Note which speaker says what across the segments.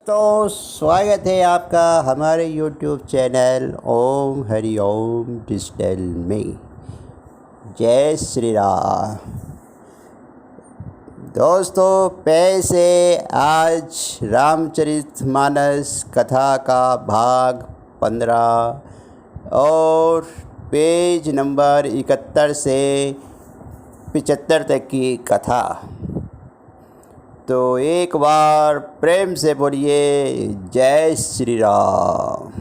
Speaker 1: तो स्वागत है आपका हमारे YouTube चैनल ओम हरि ओम डिजिटल में। जय श्री राम। दोस्तों, पैसे आज रामचरितमानस कथा का भाग 15 और पेज नंबर 71 से 75 तक की कथा। तो एक बार प्रेम से बोलिए जय श्री राम।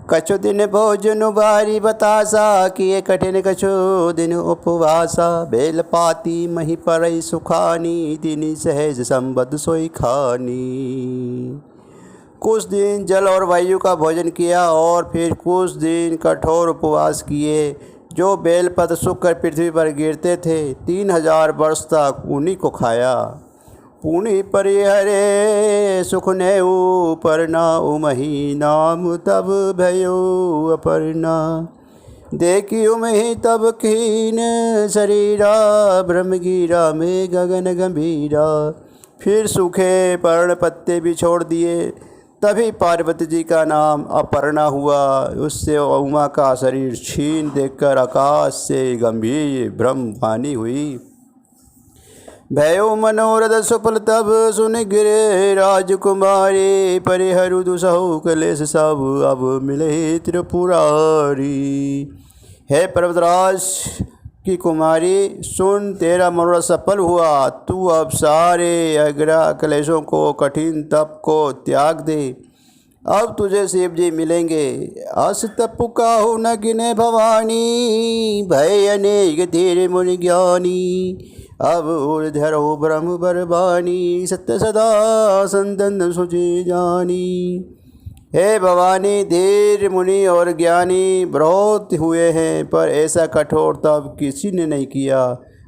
Speaker 1: कछु दिन भोजन बारी बतासा, किए कठिन कछु दिन उपवासा। बेलपाती मही परई सुखानी, तिनि सहज संबद्ध सोई खानी। कुछ दिन जल और वायु का भोजन किया और फिर कुछ दिन कठोर उपवास किए। जो बेलपत्र सूखकर पृथ्वी पर गिरते थे 3000 वर्ष तक उन्हीं को खाया। पुनि परिहरे सुख ने ऊपरना, उमही नाम तब भयो अपर्णा। देखी उमही तब कीन शरीरा, ब्रह्म गिरा में गगन गंभीरा। फिर सूखे पर्ण पत्ते भी छोड़ दिए। तभी पार्वती जी का नाम अपर्णा हुआ। उससे उमा का शरीर छीन देखकर आकाश से गंभीर ब्रह्मवाणी हुई। भयो मनोरथ सुफल तब सुन गिरे राजकुमारी। परिहरु दुसहु कलेश सब, अब मिले त्रिपुरारी। हे पर्वतराज की कुमारी, सुन, तेरा मनोरथ सफल हुआ। तू अब सारे अग्रह कलेशों को, कठिन तप को त्याग दे। अब तुझे शिव जी मिलेंगे। अस तप काहु न गिने भवानी, भय अनेक धीरे मुनि ज्ञानी। अब ऊर्ध्वर हो ब्रह्म बरबानी, सत्य सदा संतन सुचि जानी। हे भवानी, धीर मुनि और ज्ञानी बहुत हुए हैं, पर ऐसा कठोर तप किसी ने नहीं किया।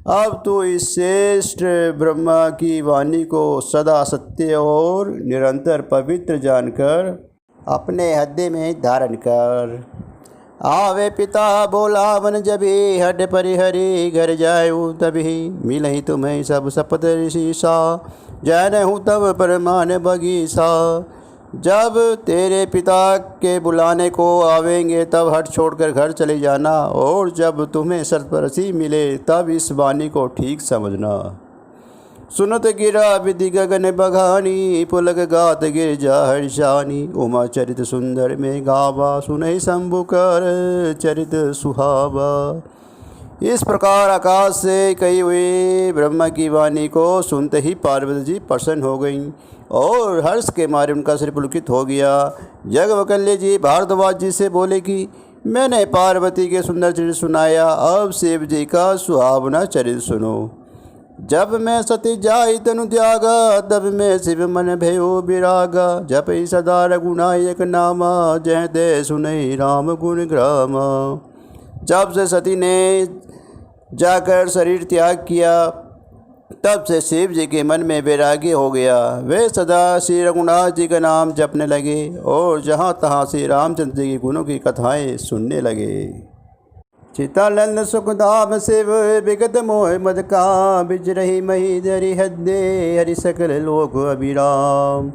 Speaker 1: अब तो इस श्रेष्ठ ब्रह्मा की वाणी को सदा सत्य और निरंतर पवित्र जानकर अपने हृदय में धारण कर। आवे पिता बोला मन जबी, हड परिहरी घर जायु तभी। मिलहि तुम्हें सब सपत ऋषिसा, जानहु तब परमान बगीसा। जब तेरे पिता के बुलाने को आवेंगे तब हट छोड़कर घर चले जाना, और जब तुम्हें सरपरसी मिले तब इस वाणी को ठीक समझना। सुनत गिरा विधि गगन बघानी, पुलक गात गिरजा हर्षानी। उमा चरित सुंदर में गावा, सुनहि शंभु कर चरित सुहावा। इस प्रकार आकाश से कही हुई ब्रह्मा की वाणी को सुनते ही पार्वती जी प्रसन्न हो गईं और हर्ष के मारे उनका सिर पुलकित हो गया। जगवकल्य जी भारद्वाज जी से बोले कि मैंने पार्वती के सुंदर चरित्र सुनाया, अब शिव जी का सुहावना चरित्र सुनो। जब मैं सती जाई तनु त्यागा, तब मैं शिव मन भयो विरागा। जपई सदा रघुनायक नामा, जय दे सुनई राम गुण ग्रामा। जब से सती ने जाकर शरीर त्याग किया, तब से शिव जी के मन में वैराग्य हो गया। वे सदा श्री रघुनाथ जी का नाम जपने लगे और जहाँ तहाँ श्री रामचंद्र जी के गुणों की कथाएं सुनने लगे। चितानंद सुखधाम शिव विगत मोह मद का, बिज रही मही धरि हृदय हरि सकल लोक अभिराम।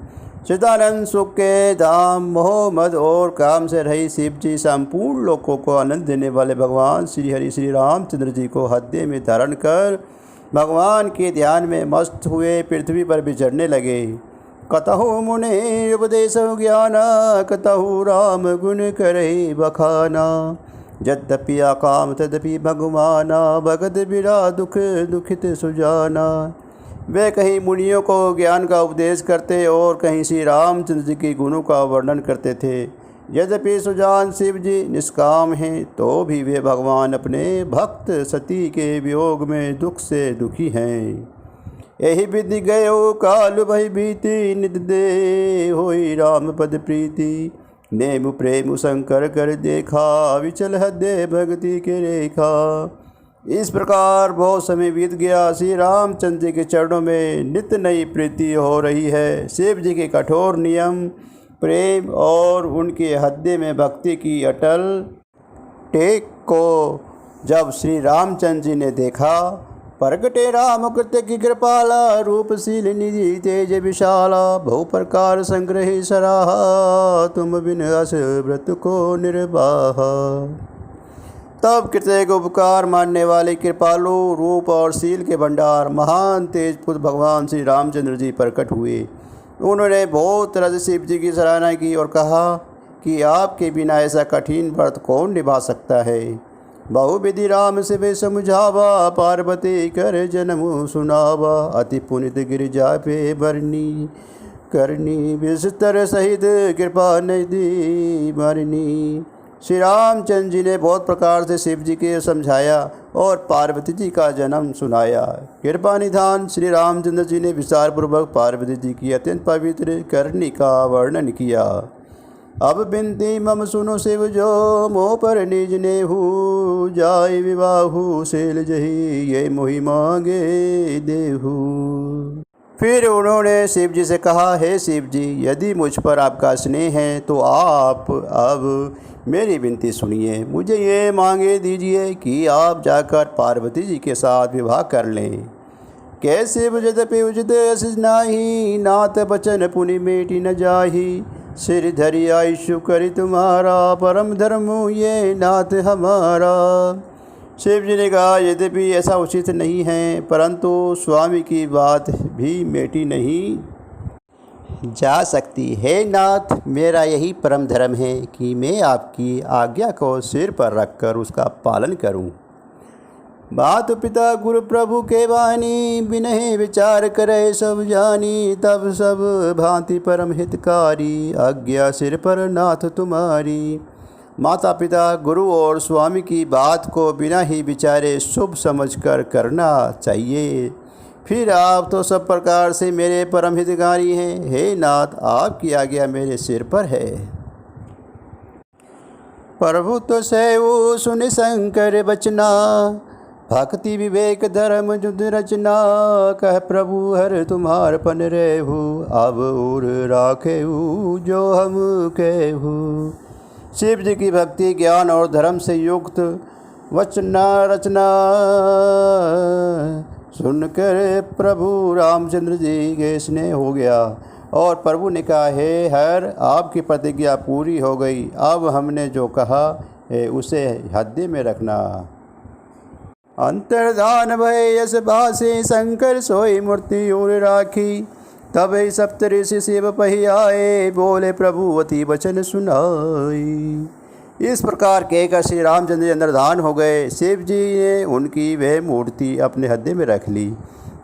Speaker 1: चिदानंद सुख के धाम मोह मद और काम से रही शिव जी संपूर्ण लोकों को आनंद देने वाले भगवान श्री हरि श्री रामचंद्र जी को हृदय में धारण कर भगवान के ध्यान में मस्त हुए पृथ्वी पर विचरने लगे। कतहु मुनि उपदेश ज्ञाना, कतहु राम गुण करहि बखाना। यद्यपि आकाम तदपि भगवाना, भगत बिरा दुख दुखित सुजाना। वे कहीं मुनियों को ज्ञान का उपदेश करते और कहीं श्री रामचंद्र जी के गुणों का वर्णन करते थे। यद्यपि सुजान शिव जी निष्काम हैं, तो भी वे भगवान अपने भक्त सती के वियोग में दुख से दुखी हैं। यही विधि गयो काल भई बीती, नित दे होई राम पद प्रीति। नेम प्रेम शंकर कर देखा, विचल हृदय भक्ति के रेखा। इस प्रकार बहुत समय बीत गया। श्री रामचंद्र जी के चरणों में नित्य नई प्रीति हो रही है। शिव जी के कठोर नियम, प्रेम और उनके हृदय में भक्ति की अटल टेक को जब श्री रामचंद्र जी ने देखा प्रगटे राम कृत्य की कृपाला, रूपशील निधि तेज विशाला, बहु प्रकार संग्रही सराहा, तुम बिन अस व्रत को निर्वाहा। तब कृत्य को उपकार मानने वाले कृपालु, रूप और शील के भंडार महान तेज पुत्र भगवान श्री रामचंद्र जी प्रकट हुए। उन्होंने बहुत तरह से शिव जी की सराहना की और कहा कि आपके बिना ऐसा कठिन व्रत कौन निभा सकता है। बहुविधि राम से वे समझावा, पार्वती कर जन्म सुनावा, अति पुनित गिरिजा पे बरनी, करनी विस्तर सहित कृपा निधि मरनी। श्री रामचंद्र जी ने बहुत प्रकार से शिव जी के समझाया और पार्वती जी का जन्म सुनाया। कृपा निधान श्री रामचंद्र जी ने विस्तार पूर्वक पार्वती जी की अत्यंत पवित्र करनी का वर्णन किया। अब बिनती मम सुनो शिव जो, मोह पर निज नेहु, जाय विवाहु सेल जही, ये मोहि मांगे देहु। फिर उन्होंने शिव जी से कहा, हे शिव जी, यदि मुझ पर आपका स्नेह है तो आप अब मेरी विनती सुनिए, मुझे ये मांगे दीजिए कि आप जाकर पार्वती जी के साथ विवाह कर लें। कैसे यद्यपि उचित असिज नाही, नाथ बचन पुनि मेटी न जाही, सिर धरि आयुष्य करि तुम्हारा, परम धर्म ये नाथ हमारा। शिव जी ने कहा, यद्यपि ऐसा उचित नहीं है, परंतु स्वामी की बात भी मेटी नहीं जा सकती है नाथ। मेरा यही परम धर्म है कि मैं आपकी आज्ञा को सिर पर रखकर उसका पालन करूं। मातु पिता गुरु प्रभु के वाणी, बिनहि विचार करे सब जानी, तब सब भांति परम हितकारी, आज्ञा सिर पर नाथ तुम्हारी। माता पिता गुरु और स्वामी की बात को बिना ही विचारे शुभ समझकर करना चाहिए। फिर आप तो सब प्रकार से मेरे परम हितकारी हैं। हे नाथ, आपकी आज्ञा मेरे सिर पर है। प्रभु तो सैव सुन शंकर बचना, भक्ति विवेक धर्म जुद रचना, कह प्रभु हर तुम्हार पन रेहु, अब उर राखेहु जो हम कहु। शिव जी की भक्ति ज्ञान और धर्म से युक्त वचना रचना सुनकर प्रभु रामचंद्र जी के स्नेह हो गया और प्रभु ने कहा, हे हर, आपकी प्रतिज्ञा पूरी हो गई, अब हमने जो कहा है उसे हृदय में रखना। अंतर्धान भय यश भाषे, शंकर सोई मूर्ति और राखी, तब सप्तऋषि शिव पही आए, बोले प्रभु अति वचन सुनाई। इस प्रकार कहकर श्री रामचंद्र जी अंतर्धान हो गए। शिव जी ने उनकी वह मूर्ति अपने हृदय में रख ली।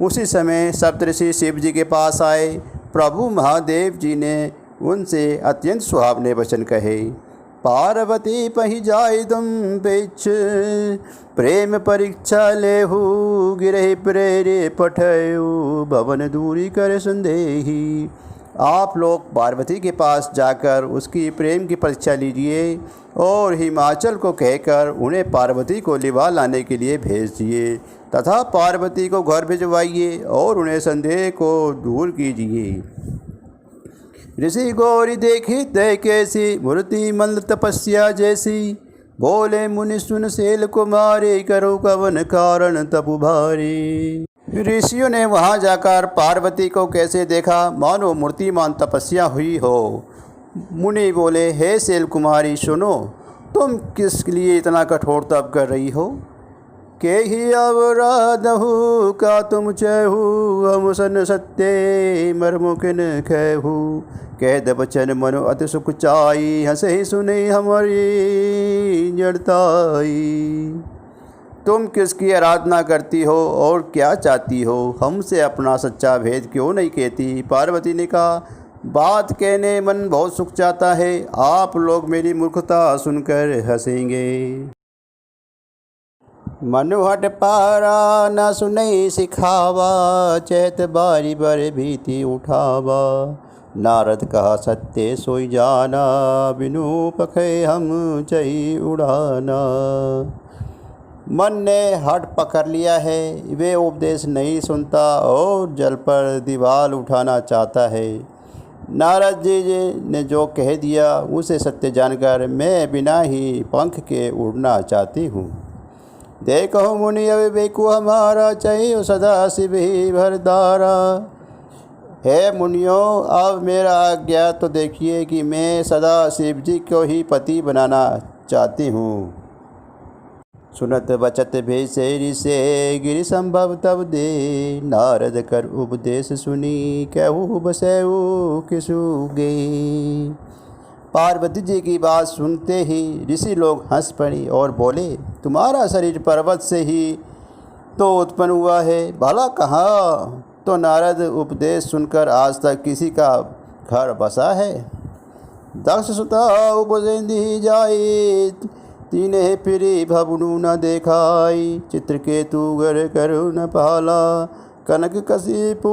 Speaker 1: उसी समय सप्तऋषि शिव जी के पास आए। प्रभु महादेव जी ने उनसे अत्यंत सुहावने वचन कहे। पार्वती पही जाय तुम पेछ, प्रेम परीक्षा लेहु, गिरहि प्रेरे पठयु, भवन दूरी कर संदेही। आप लोग पार्वती के पास जाकर उसकी प्रेम की परीक्षा लीजिए और हिमाचल को कहकर उन्हें पार्वती को लिवा लाने के लिए भेज दिए तथा पार्वती को घर भिजवाइए और उन्हें संदेह को दूर कीजिए। ऋषि गौरी देखी तय कैसी, मूर्ति मंद तपस्या जैसी, बोले मुनि सुन शैल कुमारी, करो कवन कारण तप उभारी। ऋषियों ने वहां जाकर पार्वती को कैसे देखा, मानो मूर्तिमान तपस्या हुई हो। मुनि बोले, हे शैल कुमारी सुनो, तुम किस लिए इतना कठोर तप कर रही हो। के ही अवराधहु का तुम चहु, हम सन सत्य मरमुखिन कहु, कैद बचन मनो अति सुख चाई, हंसे ही सुने हमारी जड़ताई। तुम किसकी आराधना करती हो और क्या चाहती हो, हमसे अपना सच्चा भेद क्यों नहीं कहती। पार्वती ने कहा, बात कहने मन बहुत सुख चाहता है, आप लोग मेरी मूर्खता सुनकर हंसेंगे। मनुहट पारा न सुनई सिखावा, चैत बारी बर भीति उठावा, नारद कहा सत्य सोई जाना, बिनु पखे हम चई उड़ाना। मन ने हट पकड़ लिया है, वे उपदेश नहीं सुनता और जल पर दीवार उठाना चाहता है। नारद जी ने जो कह दिया उसे सत्य जानकर मैं बिना ही पंख के उड़ना चाहती हूँ। ते कहो मुनि अविवेको हमारा, चाहिए सदा शिव ही भरदारा। हे मुनियों, अब मेरा आज्ञा तो देखिए कि मैं सदा शिव जी को ही पति बनाना चाहती हूँ। सुनत बचत भेषे ऋषे, गिरि संभव तब दे, नारद कर उपदेश सुनी, कहू बसऊ किसुगे। पार्वती जी की बात सुनते ही ऋषि लोग हंस पड़ी और बोले, तुम्हारा शरीर पर्वत से ही तो उत्पन्न हुआ है, भला कहाँ तो नारद उपदेश सुनकर आज तक किसी का घर बसा है। दक्ष सुता उपजेंदी जाई, तीने फिरी भवनु न देखाई, चित्रकेतु गर करु न पाला, कनक कशिपु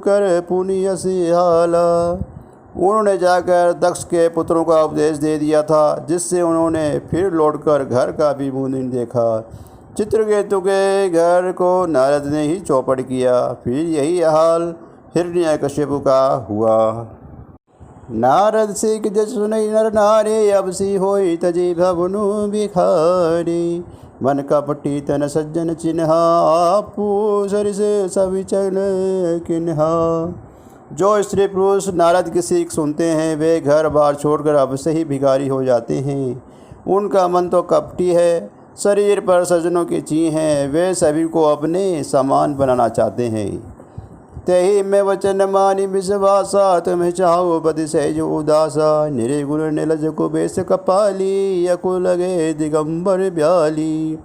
Speaker 1: कर पुण्य सिहाला। उन्होंने जाकर दक्ष के पुत्रों का उपदेश दे दिया था, जिससे उन्होंने फिर लौटकर घर का भी मुँह नहीं देखा। चित्रकेतु के घर को नारद ने ही चौपट किया। फिर यही हाल हिरण्यकशिपु का हुआ। नारद से जस सुनई नर नारे, अब सी होई तजी भवनु बिखारी, मन कपटी तन सज्जन चिन्हा, आपू सरिस सविचन किन्हा। जो स्त्री पुरुष नारद की सीख सुनते हैं वे घर बार छोड़कर अब से ही भिखारी हो जाते हैं। उनका मन तो कपटी है, शरीर पर सज्जनों की ची हैं, वे सभी को अपने समान बनाना चाहते हैं। तेहि में वचन मानी विश्वासा, तुम्हें चाहो बद सहज उदासा, निर्गुण निलज को बेस कपाली, यकु लगे दिगंबर ब्याली।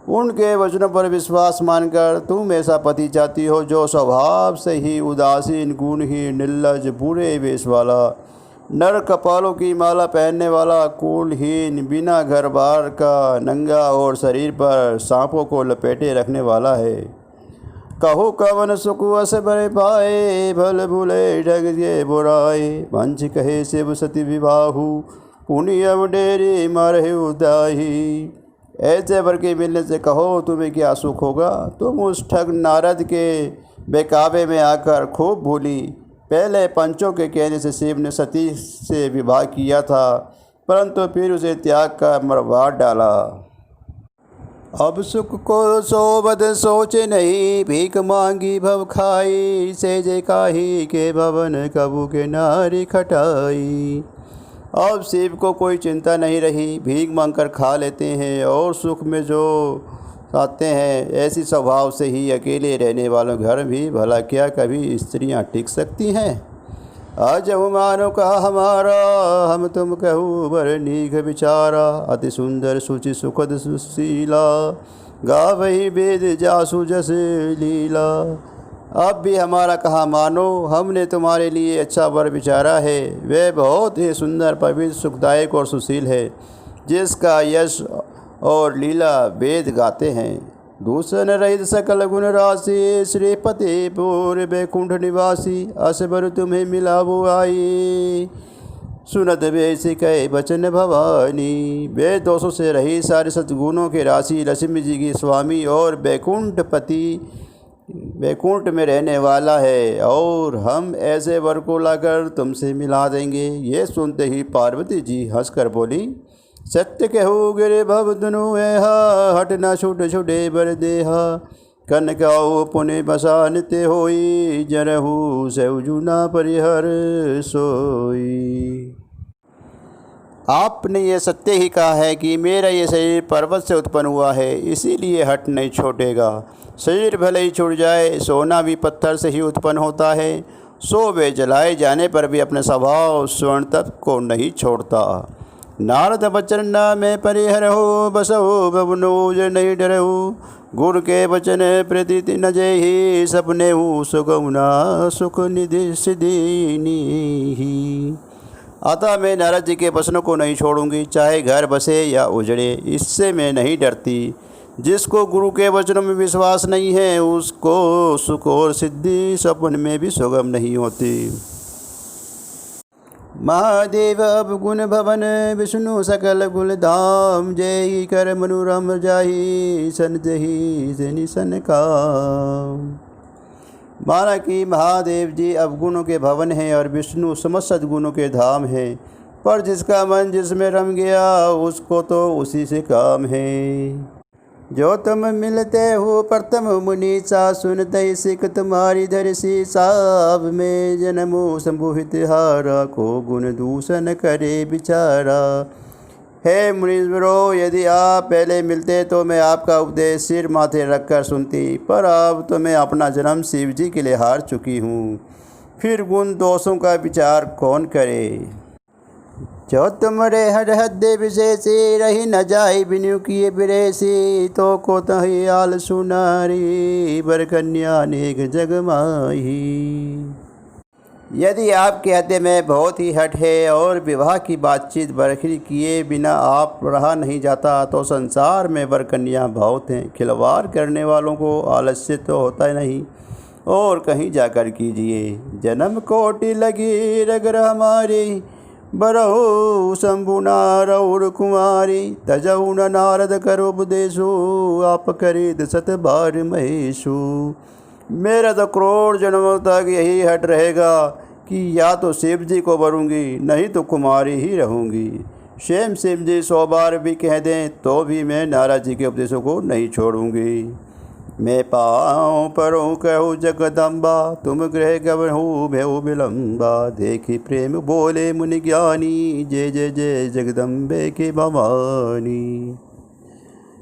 Speaker 1: उनके वचनों पर विश्वास मानकर तुम ऐसा पति चाहती हो जो स्वभाव से ही उदासीन, गुणहीन, निर्लज, बुरे वेश वाला, नर कपालों की माला पहनने वाला, कुलहीन, बिना घर बार का, नंगा और शरीर पर सांपों को लपेटे रखने वाला है। कहो कवन सुख अस बर पाए, भल भूले ढग के बुराए, वंश कहे शिव सती विवाहु, पुण्य डेरे मारे उदाही। ऐसे वर के मिलने से कहो तुम्हें क्या सुख होगा। तुम उस ठग नारद के बेकाबे में आकर खूब भूली। पहले पंचों के कहने से शिव ने सती से विवाह किया था, परंतु फिर उसे त्याग कर मरवा डाला। अब सुख को सोबद सोचे नहीं, भीख मांगी भव खाई, सेजे काही के भवन कबू के नारी खटाई। अब शिव को कोई चिंता नहीं रही, भीख मांगकर खा लेते हैं और सुख में जो आते हैं। ऐसी स्वभाव से ही अकेले रहने वालों घर भी भला क्या कभी स्त्रियां टिक सकती हैं। आज मानो कहा हमारा, हम तुम कहू बर नीघ विचारा, अति सुंदर सुचि सुखद सुशीला, गावही वेद जासु जस लीला। अब भी हमारा कहा मानो, हमने तुम्हारे लिए अच्छा वर विचारा है। वह बहुत ही सुंदर, पवित्र, सुखदायक और सुशील है, जिसका यश और लीला वेद गाते हैं। दूषण रहित सकल गुण राशि, श्रीपति पूर्व बैकुंठ निवासी, असबर तुम्हें मिलावो आई, सुनत वेश कहे वचन भवानी। वे दोषों से रही सारे सद्गुणों के राशि, लक्ष्मी जी की स्वामी और बैकुंठ पति, बैकुंठ में रहने वाला है, और हम ऐसे वर को लाकर तुमसे मिला देंगे। ये सुनते ही पार्वती जी हंसकर बोली, सत्य कहू गिरे भव दुनु ऐहा, हट न छूट छुटे बर देहा, कनकाओ पुण्य बसान ते होई, जरहू सेवजुना परिहर सोई। आपने ये सत्य ही कहा है कि मेरा ये शरीर पर्वत से उत्पन्न हुआ है, इसीलिए हट नहीं छोड़ेगा। शरीर भले ही छूट जाए, सोना भी पत्थर से ही उत्पन्न होता है, सो वे जलाए जाने पर भी अपने स्वभाव स्वर्ण तत्व को नहीं छोड़ता। नारद वचन न में परिहर हो, बसो भवनोज नहीं डरहु, गुरु के वचन प्रतीति न जेहि, सपने हूँ सुगुना सुख निधि सिद्धि। अतः मैं नारद जी के वचनों को नहीं छोड़ूंगी, चाहे घर बसे या उजड़े, इससे मैं नहीं डरती। जिसको गुरु के वचनों में विश्वास नहीं है, उसको सुख और सिद्धि सपन में भी सुगम नहीं होती। महादेव अब गुण भवन, विष्णु सकल गुण धाम, जय कर मनुरम जाहि, सन जहि जनि सन काम। माना कि महादेव जी अवगुणों के भवन हैं और विष्णु समस्त सद्गुणों के धाम हैं, पर जिसका मन जिसमें रम गया उसको तो उसी से काम है। जो तुम मिलते हो प्रथम मुनीचा, सुनते सिख तुम्हारी धरसी साब में, जन्मो संभुहित हारा को गुण दूषण करे बिचारा। हे मुनीश्वरों, यदि आप पहले मिलते तो मैं आपका उपदेश सिर माथे रखकर सुनती, पर अब तो मैं अपना जन्म शिव जी के लिए हार चुकी हूँ, फिर गुण दोषों का विचार कौन करे। जो तुमरे हर हद विशेषी, रही न जाए बिनु किए बिरेसी, तो को तही आल सुनारी, बर कन्या नेक जग माही। यदि आपके हृदय में बहुत ही हट है और विवाह की बातचीत बरखरी किए बिना आप रहा नहीं जाता, तो संसार में वर कन्या बहुत हैं। खिलवाड़ करने वालों को आलस्य तो होता नहीं, और कहीं जाकर कीजिए। जन्म कोटि लगी रगर हमारी, बरहु शंभु नारौर कुमारी, तजहु न नारद करो उपदेशु, आप करीद सत बार महेशु। मेरा तो करोड़ जन्मों तक यही हट रहेगा कि या तो शिव जी को वरूंगी, नहीं तो कुमारी ही रहूंगी। स्वयं शिव जी 100 बार भी कह दें तो भी मैं नारद जी के उपदेशों को नहीं छोड़ूंगी। मैं पाँव परों कहूँ जगदम्बा, तुम गृह गवहु भेहु विलम्बा, देखी प्रेम बोले मुनि ज्ञानी, जय जय जय जगदम्बे के भवानी।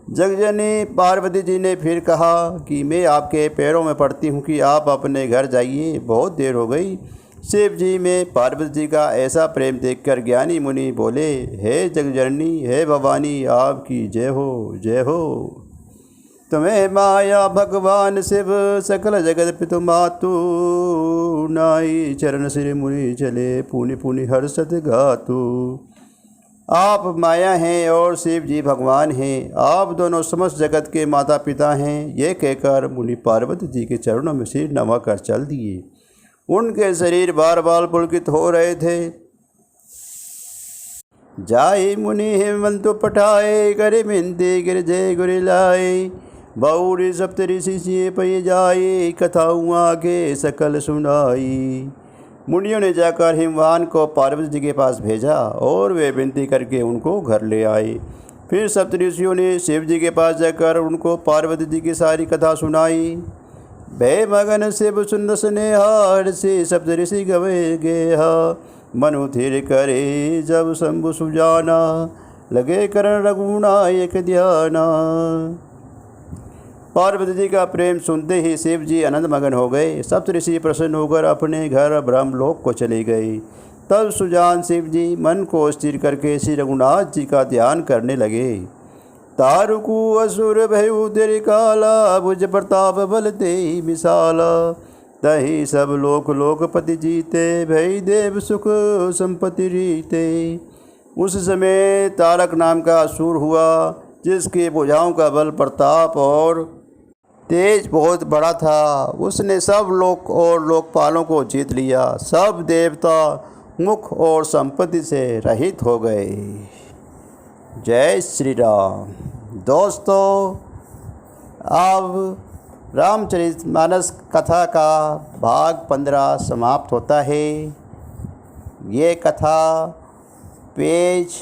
Speaker 1: जगजनी पार्वती जी ने फिर कहा कि मैं आपके पैरों में पड़ती हूँ कि आप अपने घर जाइए, बहुत देर हो गई। शिव जी में पार्वती जी का ऐसा प्रेम देखकर ज्ञानी मुनि बोले, हे जगजननी, हे भवानी, आपकी जय हो, जय हो। तुम्हें माया भगवान शिव, सकल जगत पितु मातु, नाई चरण श्री मुनि चले, पुनि पुनि हर्षत गातु। आप माया हैं और शिव जी भगवान हैं, आप दोनों समस्त जगत के माता पिता हैं। ये कहकर मुनि पार्वती जी के चरणों में सिर नवा कर चल दिए। उनके शरीर बार बार पुलकित हो रहे थे। जाए मुनि हेमंत पठाए, करे बिनती गिर जय गुरि लाए, बहुरी सप्तऋषि सिए पै जाए, कथाऊँ आगे सकल सुनाई। मुनियों ने जाकर हिमवान को पार्वती जी के पास भेजा और वे विनती करके उनको घर ले आए। फिर सप्तऋषियों ने शिव जी के पास जाकर उनको पार्वती जी की सारी कथा सुनाई। भय मगन शिव सुंदर स्नेहार से सप्तऋषि गवे गेहा, मनु थिर करे जब शंभु सुजाना, लगे करण रघुनायक ध्याना। पार्वती जी का प्रेम सुनते ही शिव जी आनंद मगन हो गए। सप्तऋषि प्रसन्न होकर अपने घर ब्रह्मलोक को चले गए। तब सुजान शिव जी मन को स्थिर करके श्री रघुनाथ जी का ध्यान करने लगे। तारुकु असुर भयु तेरे काला, भुज प्रताप बल तेहि विशाला, तही सब लोक लोकपति जीते, भय देव सुख संपत्ति रीते। उस समय तारक नाम का असुर हुआ, जिसके भुजाओं का बल प्रताप और तेज बहुत बड़ा था। उसने सब लोक और लोकपालों को जीत लिया। सब देवता मुख और संपत्ति से रहित हो गए। जय श्री राम। दोस्तों, अब रामचरितमानस कथा का भाग 15 समाप्त होता है। ये कथा पेज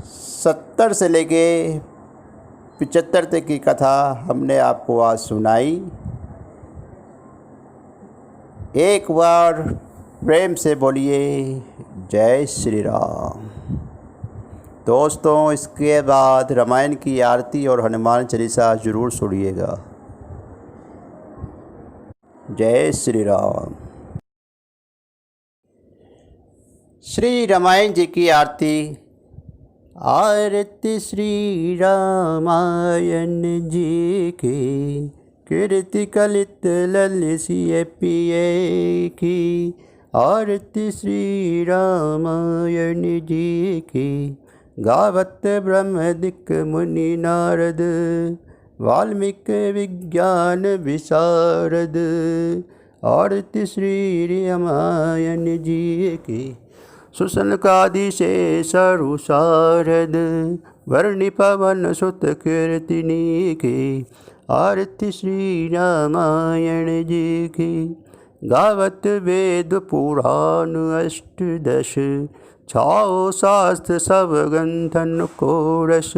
Speaker 1: 70 से लेके 75 तक की कथा हमने आपको आज सुनाई। एक बार प्रेम से बोलिए जय श्री राम। दोस्तों, इसके बाद रामायण की आरती और हनुमान चालीसा ज़रूर सुनिएगा। जय श्री राम। श्री रामायण जी की आरती। आरती श्री रामायण जी की, कीर्ति कलित ललिसिए पिए की। आरती श्री रामायण जी की, गावत ब्रह्मदिक मुनि नारद, वाल्मीकि विज्ञान विशारद। आरती श्री रामायण जी की, सुसनकादि से सरुशारद, वर्णि पवन सुत कीर्तिनी की। आरती श्री रामायण जी की, गावत वेद पुराण अष्टदश, छाओ शास्त्र सब ग्रंथन को रस।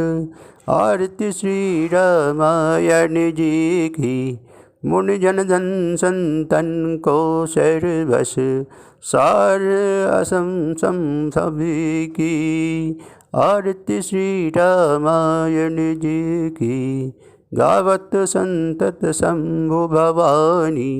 Speaker 1: आरती श्री रामायण जी की। मुनि जन धन संतन को सर्वस सार असम सम सभी की। आरती श्री रामायण जी की। गावत संतत शंभु भवानी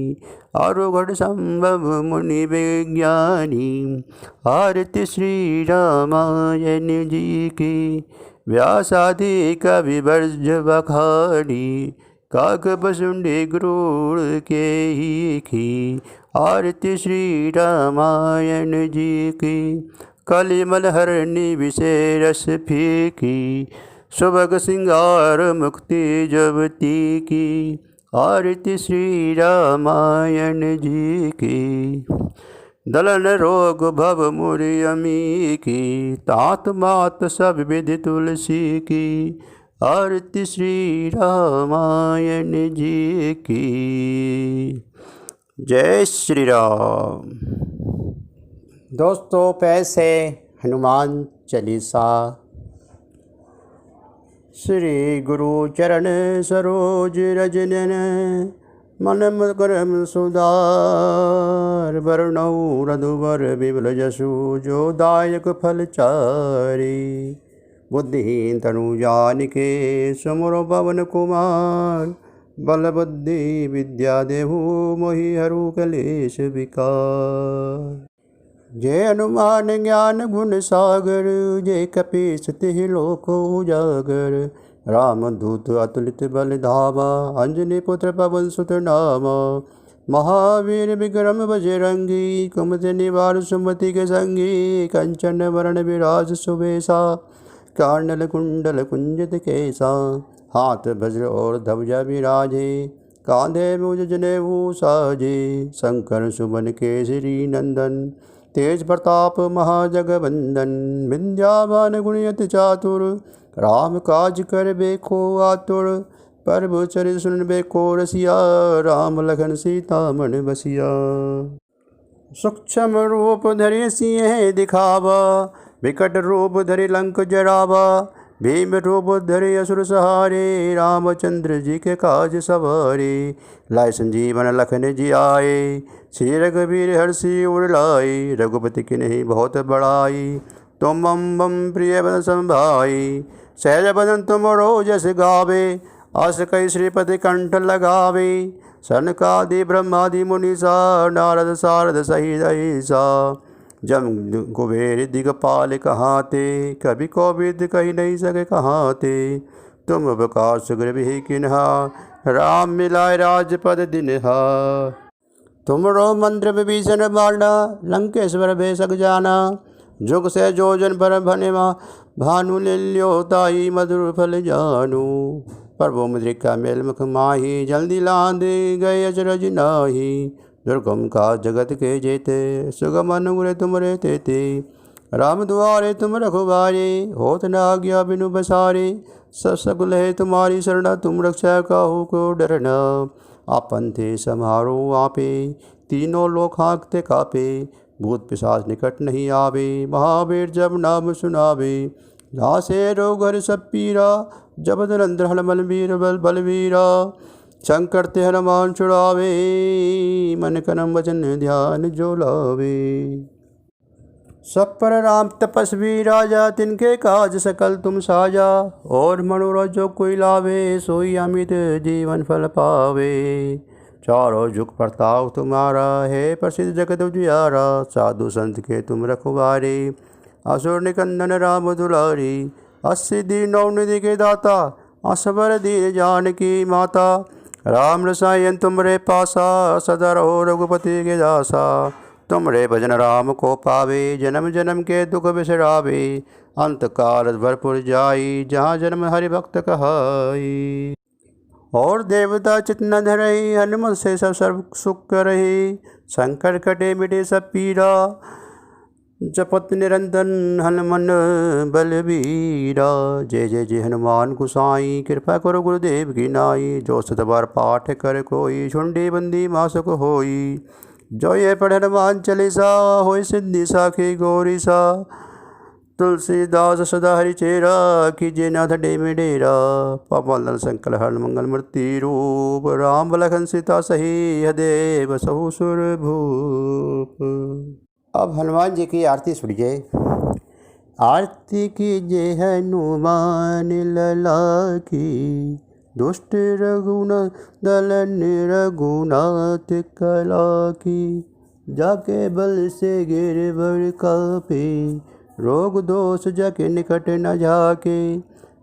Speaker 1: आरुगढ़ संभव मुनि विज्ञानी। आरती श्री रामायण जी की। व्यासादि कवि वर्ज बखानी काक बसुंडी गुरूर के ही की। आरती श्री रामायण जी की। कलिमल हरणी विशेष फीकी सुभग सिंगार मुक्ति जबती की। आरती श्री रामायण जी की। दलन रोग भव मुरि अमी की तात मात सब विधि तुलसी की। आरती श्री रामायण जी की। जय श्री राम। दोस्तों, पैसे हनुमान चालीसा। श्री गुरु चरण सरोज रज नयन मन करम सुधार। वरणौ रघुवर विमल जसु जो दायक फल चारि। बुद्धिहीन तनु जानिके सुमिरौ पवन कुमार। बल बुद्धि विद्या देहु मोहि हरु कलेश विकार। जय हनुमान ज्ञान गुण सागर जय कपीस तिहि लोक उजागर। रामदूत अतुलित बल धामा अंजनी पुत्र पवन सुत नामा। महावीर विक्रम बजरंगी कुमति निवार सुमति के संगी। कंचन वरण विराज सुबेसा कांडल कुंडल कुंजित केसा। हाथ वज्र और ध्वजा विराजे कांधे मुझ जनेऊ साजे। शंकर सुमन केसरी नंदन तेज प्रताप महाजगवंदन। विंध्यावान गुणयति चातुर राम काज कर बेको आतुर। प्रभु चरित सुन बेको रसिया राम लखन सीता मन बसिया। सूक्ष्म रूप धरि सिंह दिखावा विकट रूप धरि लंक जरावा। भीम रूप धरि असुर सहारे रामचंद्र जी के काज सवारे। लाए संजीवन लखन जी आए श्री रघुवीर हर्षि उर लाए। रघुपति की नहीं बहुत बड़ाई तुम मम बम प्रिय बदन संभाई। सहज बदन तुमरो जस गावे अस कई श्रीपति कंठ लगावे। सनकादि ब्रह्मादि मुनीसा नारद सारद सहित ऐसा। जम कुबेर दिगपाल कहाते कभी कोविद कही नहीं सके कहाते। तुम उपकार सुग्रीव ही किन्हा राम मिलाए राजपद दिनहा। तुमरो मंत्र विभीषण मारना लंकेश्वर भेषक जाना। जुग से जोजन पर भनेमा भानु ले ल्यो ताई मधुर फल जानू। प्रभु मुद्रिका मेल मुख माही जल्दी लांद गए अचरज नाही। दुर्गम का जगत के जेते सुगम अनुग्रह तुमरे तेते। राम दुआरे तुम रखवारे होत न आज्ञा बिनु बसारे। सब सकुल है तुम्हारी शरणा तुम रक्षा काहू को डरना। आपन थे समारो आपे तीनों लोक हाँकते कापे। भूत पिशाच निकट नहीं आवे महावीर जब नाम सुनावे। लासे रोग हर सब पीरा जब धुरंधर हनुमल वीर बलवीरा। शंकर ते हनुमान छुड़ावे मन कनम वचन ध्यान जो लावे। सब पर राम तपस्वी राजा तिनके काज सकल तुम साजा। और मनोरथ जो कोई लावे सोई अमित जीवन फल पावे। चारों जुग प्रताप तुम्हारा है प्रसिद्ध जगत उजियारा। साधु संत के तुम रखवारे असुर निकंदन राम दुलारी। 80 दीनों निधि के दाता असबर दीन जानकी माता। राम रसायन तुमरे पासा सदा रहो रघुपति के दासा। तुमरे भजन राम को पावे जन्म जन्म के दुख बिसरावे। अंत काल भरपुर जाई जहाँ जन्म हरि भक्त कहाई। और देवता चित न धरई हनुमत से सब सर्व सुख रही। शंकर कटे मिटे सब पीरा जपत निरंतन हनुमन बलबीरा। जय जय जय हनुमान गुसाई कृपा करो गुरुदेव की नाई। जो सत बार पाठ कर कोई झुंडी बंदी मासुक होई। जो ये पढ़ हनुमान चालीसा होई सिद्धि साखी गौरी सा। तुलसीदास सदा हरि चेरा, कीजे नाथ डे में डेरा। पवन दल संकल हर मंगल मूर्ति रूप, राम लखन सीता सही हदेव सहु सुर भूप। अब हनुमान जी की आरती सुनिए। आरती कीजे हनुमान लला की, दुष्ट रघुनंदन रघुनाथ कला की। जाके बल से गिरवर कापे, रोग दोष जाके निकट न जाके।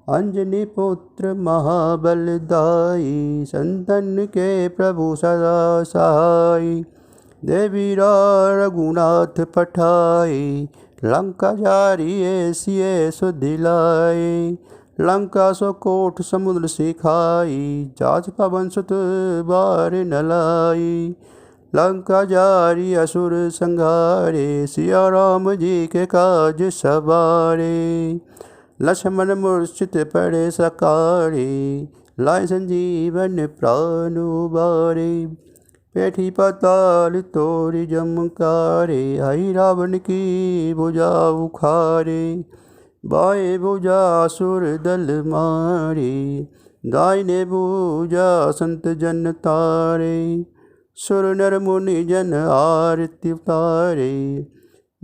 Speaker 1: अंजनी पुत्र महाबल दाई, संतन के प्रभु सदा सहाय। देवीरा रघुनाथ पठाए, लंका जारिये सिए सुधिलाए। लंका सो कोट समुद्र सिखाई, जाज पवन सुत बार न लाई। लंका जारी असुर संघारे, सिया राम जी के काज सवारे। लक्ष्मण मूर्छित पड़े सकारे, लाए संजीवन प्राण उबारे। पेठी पाताल तोरी जमकारे, आई रावण की भुजा उखारे। बाएं भुजा असुर दल मारे, दाहिने भुजा संत जन तारे। सुर नर मुनि जन आरती उतारे,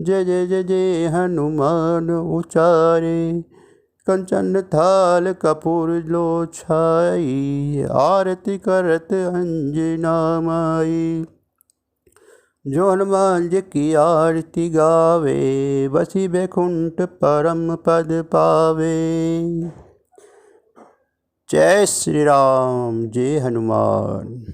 Speaker 1: जय जय जय जय हनुमान उचारे। कंचन थाल कपूर लो छाई, आरती करत अंजना माई। जो हनुमान जी की आरती गावे, बसी बैकुंठ परम पद पावे। जय श्री राम, जय हनुमान।